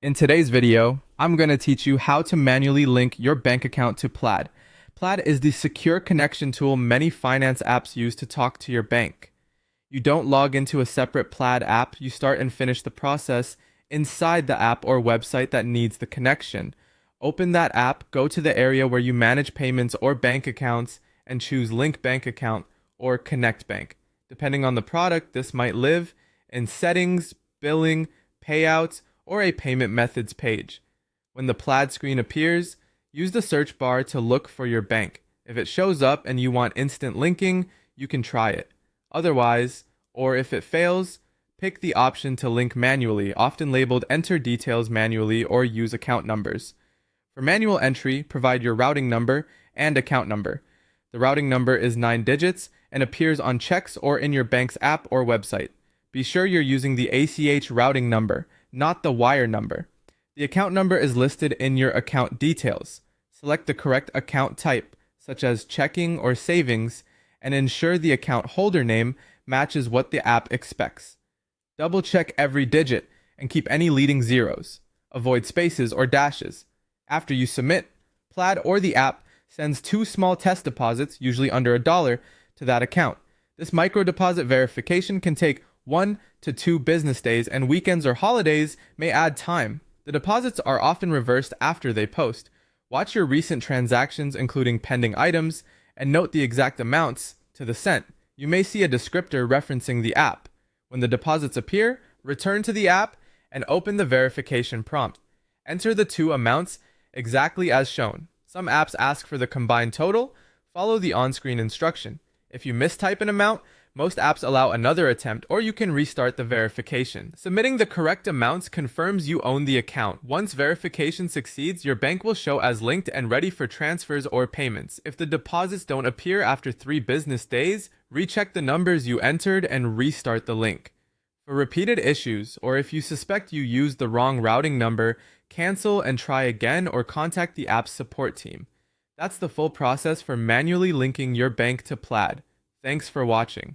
In today's video, I'm going to teach you how to manually link your bank account to Plaid. Plaid is the secure connection tool many finance apps use to talk to your bank. You don't log into a separate Plaid app, you start and finish the process inside the app or website that needs the connection. Open that app, go to the area where you manage payments or bank accounts, and choose Link Bank Account or Connect Bank. Depending on the product, this might live in Settings, Billing, Payouts, or a Payment Methods page. When the Plaid screen appears, use the search bar to look for your bank. If it shows up and you want instant linking, you can try it. Otherwise, or if it fails, pick the option to link manually, often labeled Enter Details Manually or Use Account Numbers. For manual entry, provide your routing number and account number. The routing number is 9 digits and appears on checks or in your bank's app or website. Be sure you're using the ACH routing number, not the wire number. The account number is listed in your account details. Select the correct account type, such as checking or savings, and ensure the account holder name matches what the app expects. Double check every digit and keep any leading zeros. Avoid spaces or dashes. After you submit, Plaid or the app sends 2 small test deposits, usually under $1, to that account. This micro deposit verification can take 1 to 2 business days, and weekends or holidays may add time. The deposits are often reversed after they post. Watch your recent transactions, including pending items, and note the exact amounts to the cent. You may see a descriptor referencing the app. When the deposits appear, return to the app and open the verification prompt. Enter the 2 amounts exactly as shown. Some apps ask for the combined total. Follow the on-screen instruction. If you mistype an amount, most apps allow another attempt, or you can restart the verification. Submitting the correct amounts confirms you own the account. Once verification succeeds, your bank will show as linked and ready for transfers or payments. If the deposits don't appear after 3 business days, recheck the numbers you entered and restart the link. For repeated issues, or if you suspect you used the wrong routing number, cancel and try again or contact the app's support team. That's the full process for manually linking your bank to Plaid. Thanks for watching.